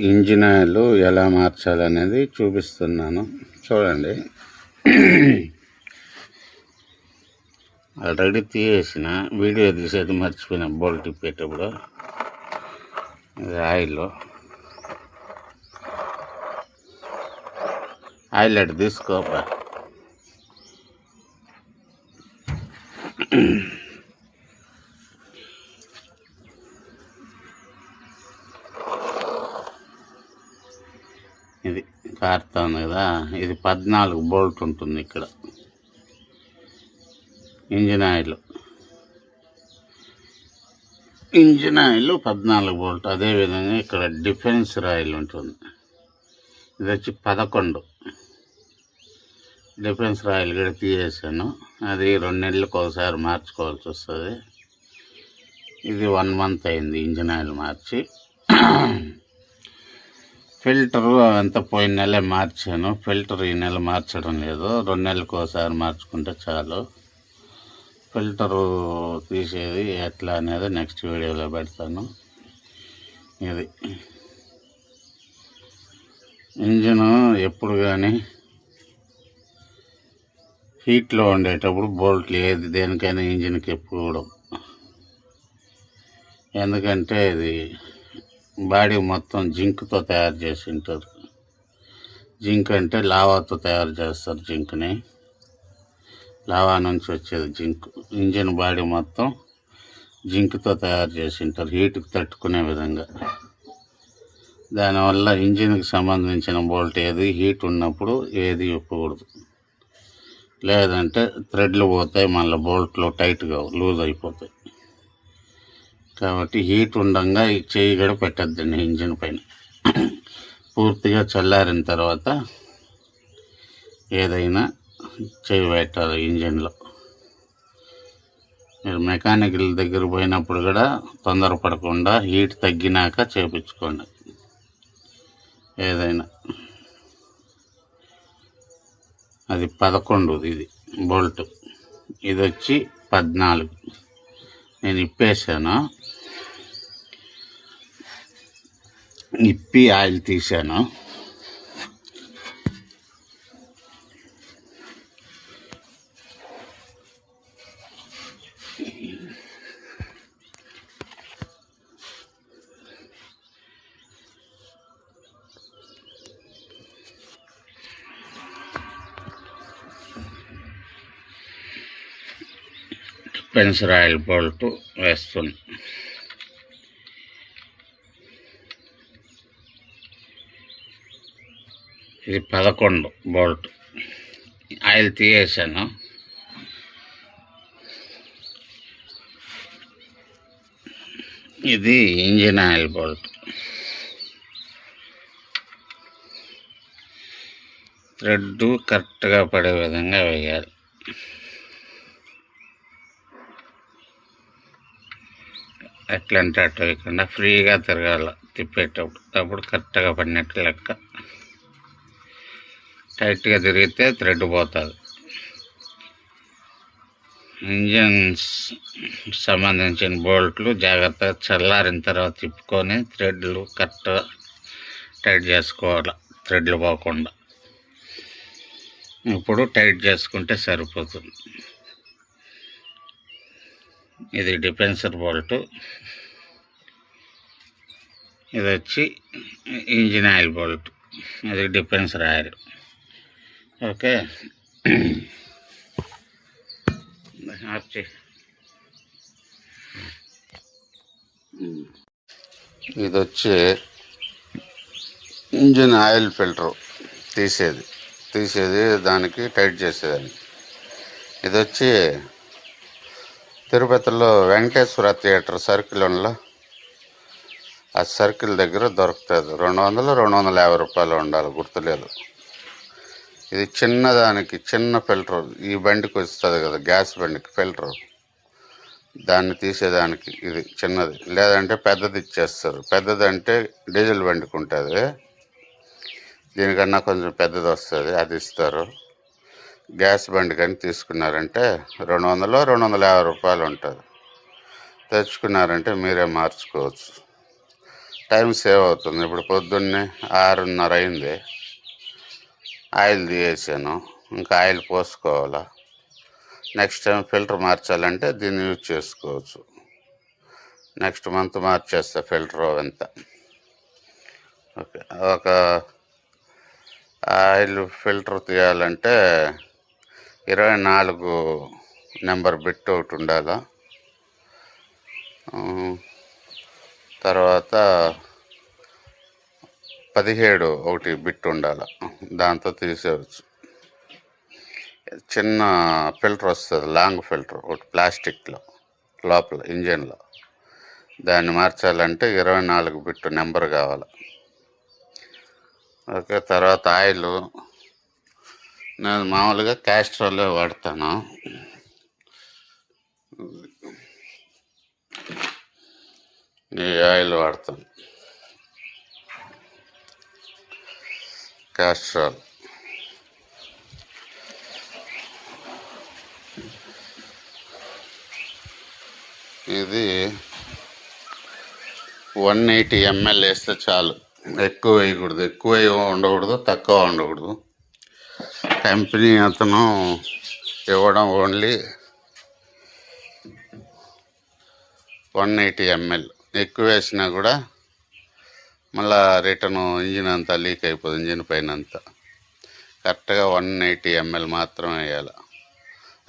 Engine oil ఎలా మార్చాలనేది చూపిస్తున్నాను చూడండి. ఆల్రెడీ తీసేసిన వీడియో తీసేది మర్చిపోయిన బోల్ట్ తిప్పేటప్పుడు. ఇది ఆయిల్ అటు తీసుకోపా. ఇది కారుతా ఉంది కదా, ఇది 14 బోల్ట్ ఉంటుంది ఇక్కడ. Engine oil 14 bolt. అదేవిధంగా ఇక్కడ డిఫెన్సర్ ఆయిల్ ఉంటుంది, ఇది వచ్చి 11. డిఫెన్సర్ ఆయిల్ కూడా తీసేసాను, అది 2 నెలలకు ఒకసారి మార్చుకోవాల్సి వస్తుంది. ఇది 1 మంత్ అయింది ఇంజిన్ ఆయిల్ మార్చి. ఫిల్టరు అంతా పోయిన నెలే మార్చాను. ఫిల్టర్ ఈ నెల మార్చడం లేదు, 2 నెలలకు ఒకసారి మార్చుకుంటే చాలు. ఫిల్టరు తీసేది ఎట్లా అనేది నెక్స్ట్ వీడియోలో పెడతాను. ఇది ఇంజిన్ ఎప్పుడు కానీ హీట్లో ఉండేటప్పుడు బోల్ట్లు ఏది దేనికైనా ఇంజిన్కి ఎప్పుడు, ఎందుకంటే ఇది బాడీ మొత్తం జింక్తో తయారు చేసి ఉంటారు. జింక్ అంటే లావాతో తయారు చేస్తారు. జింక్ని లావా నుంచి వచ్చేది జింక్. ఇంజిన్ బాడీ మొత్తం జింక్తో తయారు చేసి ఉంటారు, హీట్కి తట్టుకునే విధంగా. దానివల్ల ఇంజిన్కి సంబంధించిన బోల్ట్ ఏది హీట్ ఉన్నప్పుడు ఏది ఇప్పకూడదు, లేదంటే థ్రెడ్లు పోతాయి, మళ్ళీ బోల్ట్లు టైట్గా లూజ్ అయిపోతాయి. కాబట్టి హీట్ ఉండగా ఈ చేయి కూడా పెట్టద్దండి ఇంజిన్ పైన. పూర్తిగా చల్లారిన తర్వాత ఏదైనా చేయి పెట్టాలి ఇంజిన్లో. మీరు మెకానికల్ దగ్గర పోయినప్పుడు కూడా తొందరపడకుండా హీట్ తగ్గినాక చేపించుకోండి ఏదైనా. అది 11 ఇది బోల్ట్, ఇది వచ్చి 14. నేను ఇప్పేసాను, ఇప్పి ఆయిల్ తీసాను. డిఫెన్సర్ ఆయిల్ బోల్ట్ వేస్తుంది. ఇది 11 బోల్ట్. ఆయిల్ తీసేసాను. ఇది ఇంజిన్ ఆయిల్ బోల్ట్. థ్రెడ్ కరెక్ట్గా పడే విధంగా వేయాలి. ఎట్లంటే అటు వేయకుండా ఫ్రీగా తిరగాల తిప్పేటప్పుడు, అప్పుడు కరెక్ట్గా పడినట్టు లెక్క. టైట్గా తిరిగితే థ్రెడ్ పోతుంది. ఇంజన్ సంబంధించిన బోల్ట్లు జాగ్రత్తగా చల్లారిన తర్వాత తిప్పుకొని థ్రెడ్లు కరెక్ట్గా టైట్ చేసుకోవాలి, థ్రెడ్లు పోకుండా. ఇప్పుడు టైట్ చేసుకుంటే సరిపోతుంది. ఇది డిఫెన్సర్ బోల్ట్, ఇది వచ్చి ఇంజిన్ ఆయిల్ బోల్ట్, ఇది డిఫెన్సర్ ఆయిల్. ఓకే, ఇది వచ్చి ఇంజిన్ ఆయిల్ ఫిల్టర్ తీసేది దానికి టైట్ చేసేదాన్ని. ఇది వచ్చి తిరుపతిలో వెంకటేశ్వర థియేటర్ సర్కిల్లో, ఆ సర్కిల్ దగ్గర దొరుకుతుంది. 200-250 రూపాయలు ఉండాలి, గుర్తులేదు. ఇది చిన్నదానికి చిన్న ఫిల్టర్, ఈ బండికి వస్తుంది కదా గ్యాస్ బండికి ఫిల్టర్, దాన్ని తీసేదానికి ఇది చిన్నది. లేదంటే పెద్దది ఇచ్చేస్తారు. పెద్దది అంటే డీజిల్ బండికి ఉంటుంది, దీనికన్నా కొంచెం పెద్దది వస్తుంది, అది ఇస్తారు. గ్యాస్ బండి కానీ తీసుకున్నారంటే 200-250 రూపాయలు ఉంటుంది. తెచ్చుకున్నారంటే మీరే మార్చుకోవచ్చు. టైం సేవ్ అవుతుంది. ఇప్పుడు పొద్దున్నే 6:30 అయింది, ఆయిల్ తీసేసాను, ఇంకా ఆయిల్ పోసుకోవాలా. నెక్స్ట్ టైం ఫిల్టర్ మార్చాలంటే దీన్ని యూజ్ చేసుకోవచ్చు. నెక్స్ట్ మంత్ మార్చేస్తా ఫిల్టర్ అంతా. ఓకే, ఒక ఆయిల్ ఫిల్టర్ తీయాలంటే 24 నెంబర్ బిట్ ఒకటి ఉండాలా. తర్వాత 17 ఒకటి బిట్ ఉండాలి, దాంతో తీసేయచ్చు. చిన్న ఫిల్టర్ వస్తుంది, లాంగ్ ఫిల్టర్ ఒకటి ప్లాస్టిక్లో లోపల ఇంజిన్లో. దాన్ని మార్చాలంటే 24 బిట్ నెంబర్ కావాలి. ఓకే, తర్వాత ఆయిల్ నేను మామూలుగా క్యాస్ట్రాలే వాడతాను. ఈ ఆయిల్ వాడతాను, క్యాస్ట్రాల్. ఇది 180 ml వేస్తే చాలు, ఎక్కువ వేయకూడదు. ఎక్కువ ఉండకూడదు, తక్కువ ఉండకూడదు. కంపెనీ అతను ఇవ్వడం ఓన్లీ 180 ml. ఎక్కువ వేసినా కూడా మళ్ళా రిటర్న్ ఇంజిన్ అంతా లీక్ అయిపోతుంది, ఇంజిన్ పైన అంతా. కరెక్ట్గా 180 ml మాత్రం వేయాలి.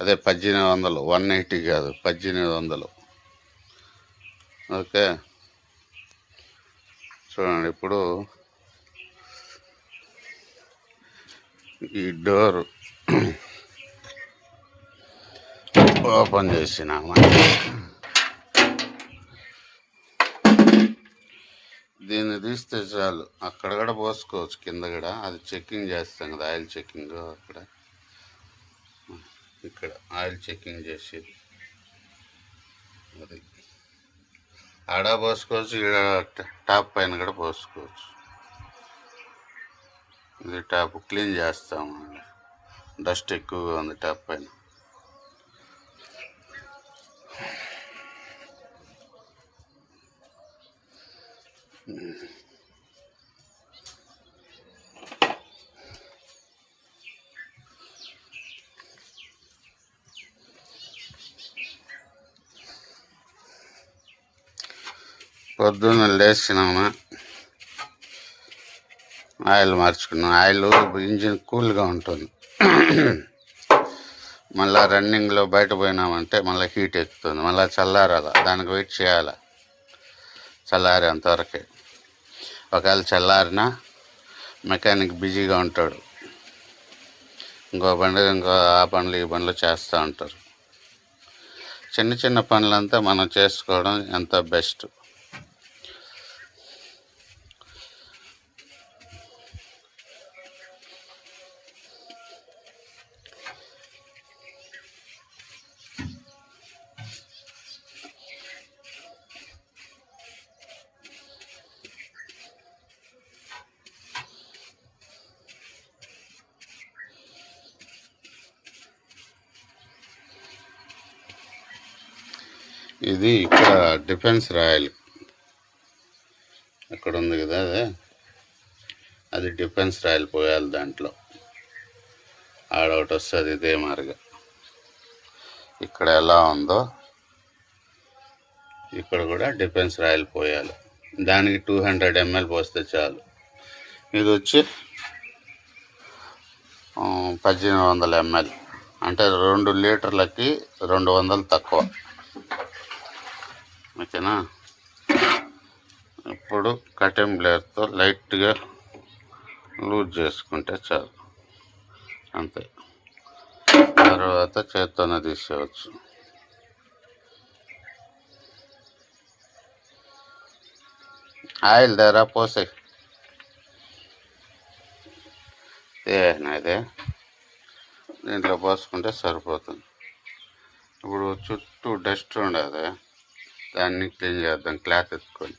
అదే 1800, 180 కాదు, 1800. ఓకే, చూడండి. ఇప్పుడు ఈ డోర్ ఓపెన్ చేసినాము. దీన్ని తీస్తే చాలు, అక్కడ కూడా పోసుకోవచ్చు, కింద కూడా. అది చెక్కింగ్ చేస్తాం కదా, ఆయిల్ చెక్కింగ్. అక్కడ ఇక్కడ ఆయిల్ చెక్కింగ్ చేసి అది ఆడ పోసుకోవచ్చు, టాప్ పైన కూడా పోసుకోవచ్చు. ఇది టాప్ క్లీన్ చేస్తాము, డస్ట్ ఎక్కువగా ఉంది టాప్ పైన. పొద్దున్న లేచినాము, ఆయిల్ మార్చుకున్నాం. ఆయిల్ ఇంజిన్ కూల్గా ఉంటుంది. మళ్ళీ రన్నింగ్లో బయట పోయినామంటే మళ్ళీ హీట్ ఎక్కుతుంది, మళ్ళీ చల్లారాల. దానికి వెయిట్ చేయాలి చల్లారేంతవరకే. ఒకవేళ చల్లారినా మెకానిక్ బిజీగా ఉంటాడు, ఇంకో ఆ పనులు ఈ పనులు చేస్తూ ఉంటారు. చిన్న చిన్న పనులంతా మనం చేసుకోవడం ఎంత బెస్ట్. ఇది ఇక్కడ డిఫెన్స్ రాయల్ అక్కడ ఉంది కదా, అది డిఫెన్స్ రాయల్ పోయాలి. దాంట్లో ఆడౌట్ వస్తుంది ఇదే మారిగా. ఇక్కడ ఎలా ఉందో ఇక్కడ కూడా డిఫెన్స్ రాయల్ పోయాలి. దానికి 200 ml పోస్తే చాలు. ఇది వచ్చి 1800 ml, అంటే 2 లీటర్లకి 200 తక్కువ. ఓకేనా. ఇప్పుడు కటింగ్ బ్లేడ్తో లైట్గా లూజ్ చేసుకుంటే చాలు, అంతే. తర్వాత చేత్తోనే తీసేయచ్చు. ఆయిల్ ధర పోసే ఇదే దీంట్లో పోసుకుంటే సరిపోతుంది. ఇప్పుడు చుట్టూ డస్ట్ ఉండదు, దాన్ని క్లీన్ చేద్దాం క్లాత్ ఎత్తుకొని.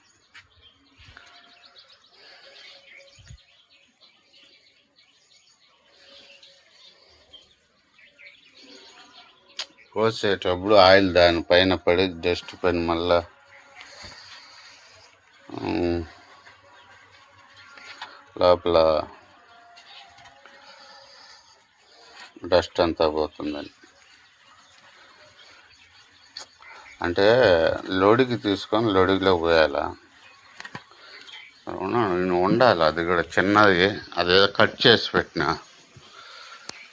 పోసేటప్పుడు ఆయిల్ దానిపైన పడి డస్ట్ పైన మళ్ళా లోపల డస్ట్ అంతా పోతుందని. అంటే లోడికి తీసుకొని లోడిలో పోయాలా, ఉండాలి. అది కూడా చిన్నది, అదేదో కట్ చేసి పెట్టిన,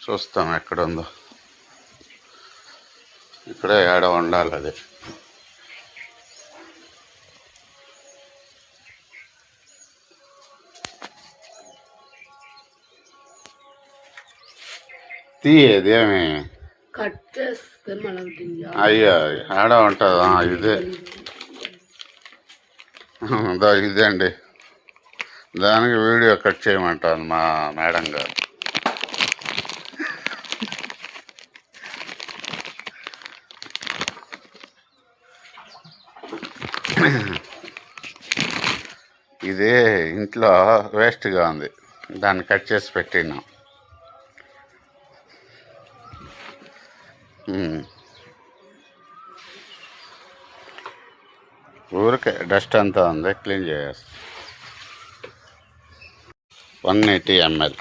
చూస్తాం ఎక్కడుందో. ఇక్కడే ఏడ ఉండాలి అది. తీయేది ఏమి కట్ చేస్తే అయ్యా ఆడ ఉంటుందా? ఇదే ఇదే అండి. దానికి వీడియో కట్ చేయమంటాను మా మేడం గారు. ఇది ఇంట్లో వేస్ట్గా ఉంది, దాన్ని కట్ చేసి పెట్టినాం. ఊరికే డస్ట్ అంతా ఉంది, క్లీన్ చేసేస్తాం. 180 ml,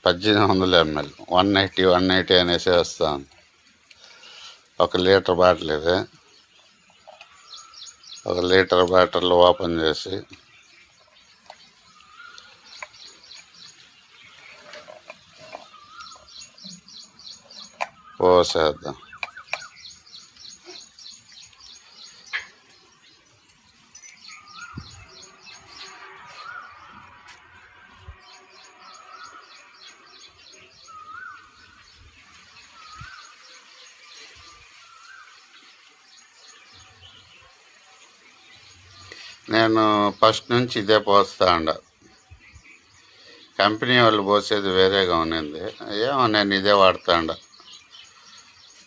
1800 ml, 180 అనేసి వస్తాను. 1 లీటర్ బాటిల్ ఇది. 1 లీటర్ బాటిల్ ఓపెన్ చేసి పోసేద్దాం. నేను ఫస్ట్ నుంచి ఇదే పోస్తా ఉండ. కంపెనీ వాళ్ళు పోసేది వేరేగా ఉన్నింది, ఏమో నేను ఇదే వాడుతా ఉండ.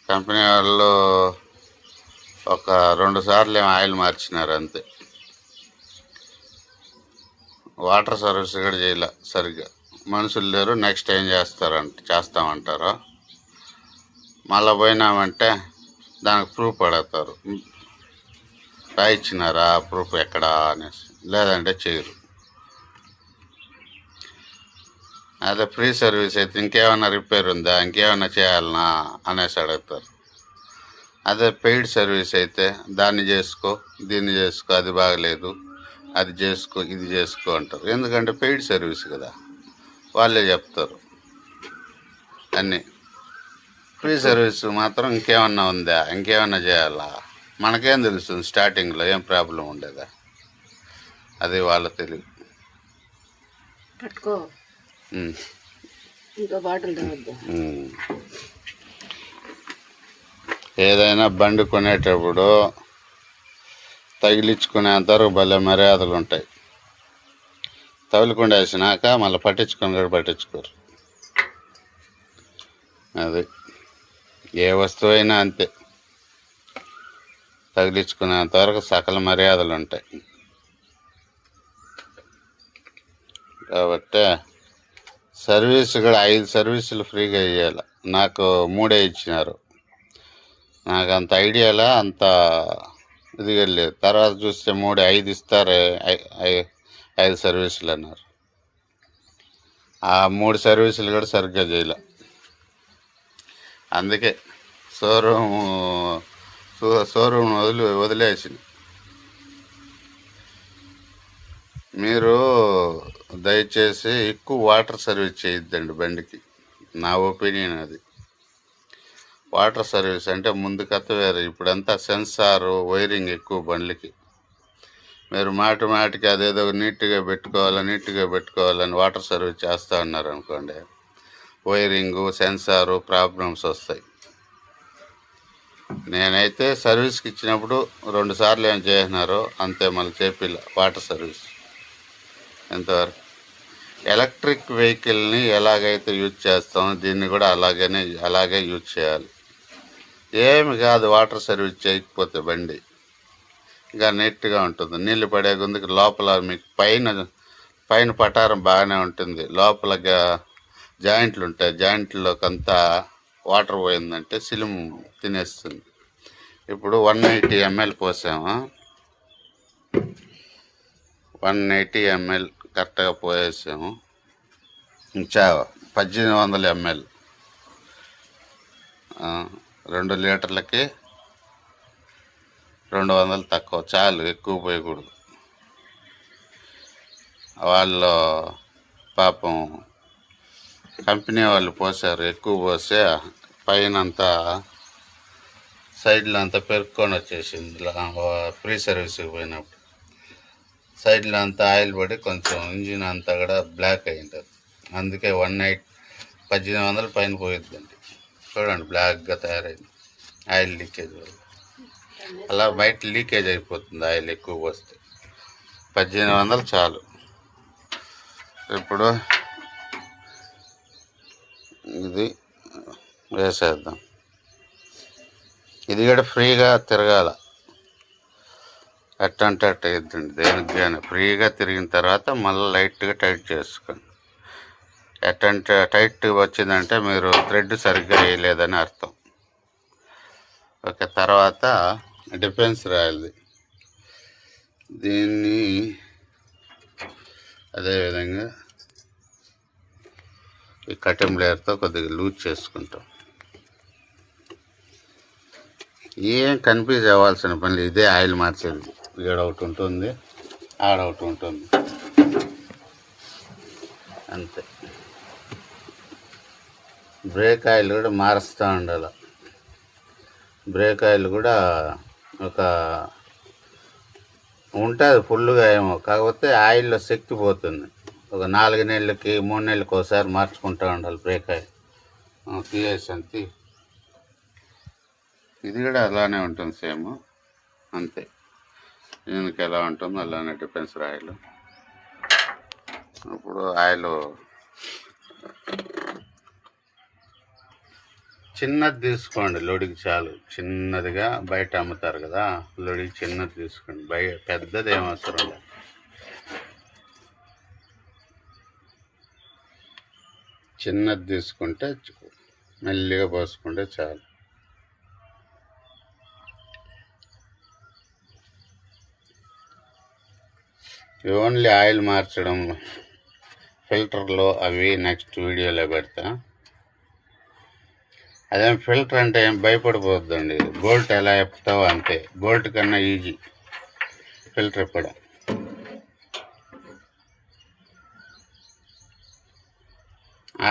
కంపెనీ వాళ్ళు ఒక 2 సార్లు ఏమో ఆయిల్ మార్చినారు అంతే. వాటర్ సర్వీస్ కూడా చేయలే సరిగ్గా. మనుషులు లేరు, నెక్స్ట్ ఏం చేస్తామంటారు. మళ్ళీ పోయినామంటే దానికి ప్రూఫ్ అడుగుతారు, రాయిచ్చినారా ప్రూఫ్ ఎక్కడా అనేసి, లేదంటే చేయరు. అదే ఫ్రీ సర్వీస్ అయితే ఇంకేమైనా రిపేర్ ఉందా, ఇంకేమైనా చేయాలనా అనేసి అడుగుతారు. అదే పెయిడ్ సర్వీస్ అయితే దాన్ని చేసుకో, దీన్ని చేసుకో, అది బాగలేదు, అది చేసుకో, ఇది చేసుకో అంటారు. ఎందుకంటే పెయిడ్ సర్వీస్ కదా, వాళ్ళే చెప్తారు అన్నీ. ఫ్రీ సర్వీస్ మాత్రం ఇంకేమన్నా ఉందా, ఇంకేమన్నా చేయాలా, మనకేం తెలుస్తుంది స్టార్టింగ్లో ఏం ప్రాబ్లం ఉండేదా, అది వాళ్ళ తెలివి. పట్టుకో ఇంకా బాటిల్ ఏదైనా బండి కొనేటప్పుడు తగిలించుకునేంతవరకు భలే మర్యాదలు ఉంటాయి. తగులుకుండా వేసినాక మళ్ళీ పట్టించుకోరు. అది ఏ వస్తువు అయినా అంతే, తగిలించుకునేంతవరకు సకల మర్యాదలు ఉంటాయి. కాబట్టి సర్వీస్ కూడా 5 సర్వీసులు ఫ్రీగా ఇవ్వాలి. నాకు 3 ఇచ్చినారు. నాకు అంత ఐడియాలా, అంత ఇదిగా లేదు. తర్వాత చూస్తే 5 ఇస్తారే, 5 సర్వీసులు అన్నారు. ఆ 3 సర్వీసులు కూడా సరిగ్గా చేయలే. అందుకే షోరూమ్ వదిలేసింది. మీరు దయచేసి ఎక్కువ వాటర్ సర్వీస్ చేయొద్దండి బండికి, నా ఒపీనియన్ అది. వాటర్ సర్వీస్ అంటే ముందు కథ వేరు. ఇప్పుడంతా సెన్సారు వైరింగ్ ఎక్కువ బండ్లకి. మీరు మాటికి అదేదో నీట్గా పెట్టుకోవాలని వాటర్ సర్వీస్ చేస్తూ ఉన్నారు అనుకోండి, వైరింగు సెన్సారు ప్రాబ్లమ్స్ వస్తాయి. నేనైతే సర్వీస్కి ఇచ్చినప్పుడు 2 సార్లు ఏం చేసినారో అంతే, మళ్ళీ చేపిల్ల వాటర్ సర్వీస్ ఎంతవరకు. ఎలక్ట్రిక్ వెహికల్ని ఎలాగైతే యూజ్ చేస్తామో దీన్ని కూడా అలాగే యూజ్ చేయాలి. ఏమి కాదు వాటర్ సర్వీస్ చేయకపోతే బండి ఇంకా నీట్గా ఉంటుంది. నీళ్ళు పడే గుందుకు లోపల మీకు పైన పటారం బాగానే ఉంటుంది, లోపల జాయింట్లు ఉంటాయి. జాయింట్లోకి అంతా వాటర్ పోయిందంటే సిలిం తినేస్తుంది. ఇప్పుడు 180 ml పోసాము. 180 ml కరెక్ట్గా పోసేసాము. ఇంకా 1800 ml, 2 లీటర్లకి 200 తక్కువ, చాలు, ఎక్కువ పోయకూడదు. వాళ్ళు పాపం కంపెనీ వాళ్ళు పోసారు, ఎక్కువ పోస్తే పైన అంతా సైడ్లో అంతా పెరుక్కొని వచ్చేసింది. ఫ్రీ సర్వీస్కి పోయినప్పుడు సైడ్లో అంతా ఆయిల్ పడి కొంచెం ఇంజిన్ అంతా కూడా బ్లాక్ అయి ఉంటుంది. అందుకే 1800 పైన పోయిద్దండి. చూడండి, బ్లాక్గా తయారైంది ఆయిల్ లీకేజ్ వల్ల. అలా బయట లీకేజ్ అయిపోతుంది ఆయిల్ ఎక్కువ పోస్తే. 1800 చాలు. ఇప్పుడు ఇది వేసేద్దాం. ఇది కూడా ఫ్రీగా తిరగాల, ఎట్టంటే అట్ట ఇద్దండి. దేనికి కానీ ఫ్రీగా తిరిగిన తర్వాత మళ్ళీ లైట్గా టైట్ చేసుకోండి. ఎట్టంటే టైట్ వచ్చిందంటే మీరు థ్రెడ్ సరిగ్గా వేయలేదని అర్థం. ఓకే, తర్వాత డిఫెన్స్ రాయాలి. దీన్ని అదేవిధంగా ఈ కటింగ్ లేయర్తో కొద్దిగా లూజ్ చేసుకుంటాం. ఏం కన్ఫ్యూజ్ అవ్వాల్సిన పని, ఇదే ఆయిల్ మార్చేది. ఈడొకటి ఉంటుంది, ఆడొకటి ఉంటుంది, అంతే. బ్రేక్ ఆయిల్ కూడా మారుస్తూ ఉండాలి. బ్రేక్ ఆయిల్ కూడా ఒక ఉంటుంది ఫుల్గా ఏమో, కాకపోతే ఆయిల్లో శక్తి పోతుంది. ఒక 4 నెలలకి 3 నెలలకి ఒకసారి మార్చుకుంటూ ఉండాలి బ్రేక్ ఆయిల్. తీసేసి ఇది కూడా అలానే ఉంటుంది, సేమ్ అంతే. దీనికి ఎలా ఉంటుందో అలానే డిఫెన్స్ ఆయిల్. ఇప్పుడు ఆయిల్ చిన్నది తీసుకోండి, లోడికి చాలు. చిన్నదిగా బయట అమ్ముతారు కదా, లోడికి చిన్నది తీసుకోండి, పెద్దది ఏమవసరం లేదు. చిన్నది తీసుకుంటే మెల్లిగా పోసుకుంటే చాలు. ఓన్లీ ఆయిల్ మార్చడం, ఫిల్టర్లో అవి నెక్స్ట్ వీడియోలో పెడతా. అదేం ఫిల్టర్ అంటే ఏం భయపడిపోద్దండి. బోల్ట్ ఎలా చెప్తావో అంతే, బోల్ట్ కన్నా ఈజీ ఫిల్టర్ కూడా.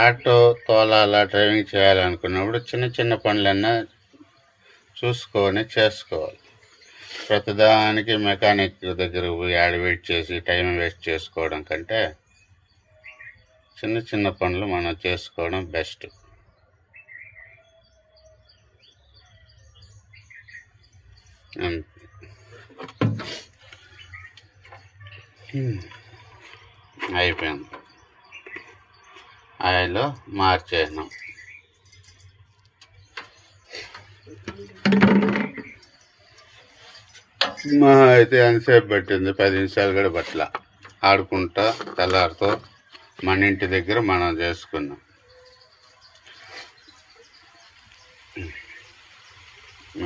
ఆటో తోలాల డ్రైవింగ్ చేయాలనుకున్నప్పుడు చిన్న చిన్న పనులన్నా చూసుకొని చేసుకోవాలి. ప్రతిదానికి మెకానిక్ దగ్గర పోయి ఆడ వెయిట్ చేసి టైం వేస్ట్ చేసుకోవడం కంటే చిన్న చిన్న పనులు మనం చేసుకోవడం బెస్ట్. అయిపోయింది, ఆయిల్ మార్చేసినాం. మా అయితే ఎంతసేపు పట్టింది, 10 నిమిషాలు కూడా పట్ల. ఆడుకుంటా తెల్లారితో మన ఇంటి దగ్గర మనం చేసుకున్నాం.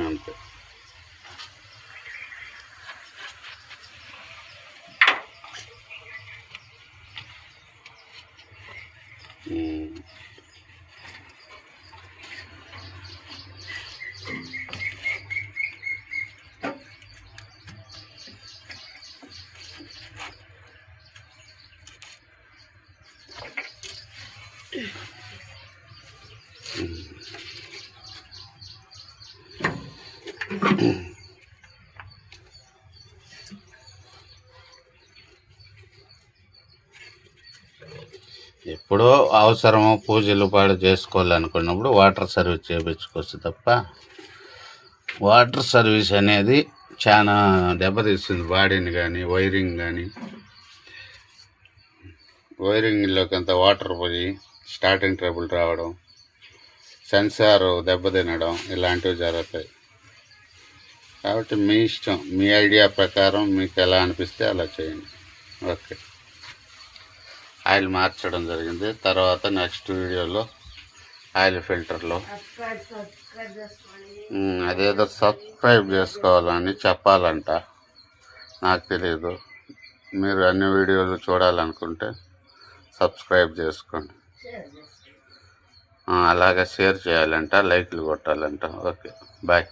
అంతే. ఎప్పుడో అవసరమో పూజలు పాడు చేసుకోవాలనుకున్నప్పుడు వాటర్ సర్వీస్ చేయించుకోవచ్చు తప్ప, వాటర్ సర్వీస్ అనేది చాలా దెబ్బతీస్తుంది బాడీని. కానీ వైరింగ్ కానీ, వైరింగ్లోకి అంత వాటర్ పోయి స్టార్టింగ్ ట్రబుల్ రావడం, సెన్సార్ దెబ్బతినడం, ఇలాంటివి జరుగుతాయి. కాబట్టి మీ ఇష్టం, మీ ఐడియా ప్రకారం మీకు ఎలా అనిపిస్తే అలా చేయండి. ఓకే, ఆయిల్ మార్చడం జరిగింది. తర్వాత నెక్స్ట్ వీడియోలో ఆయిల్ ఫిల్టర్లో అదేదో సబ్స్క్రైబ్ చేసుకోవాలని చెప్పాలంట, నాకు తెలియదు. మీరు అన్ని వీడియోలు చూడాలనుకుంటే సబ్స్క్రైబ్ చేసుకోండి. అలాగే షేర్ చేయాలంట, లైక్లు కొట్టాలంట. Okay, bye.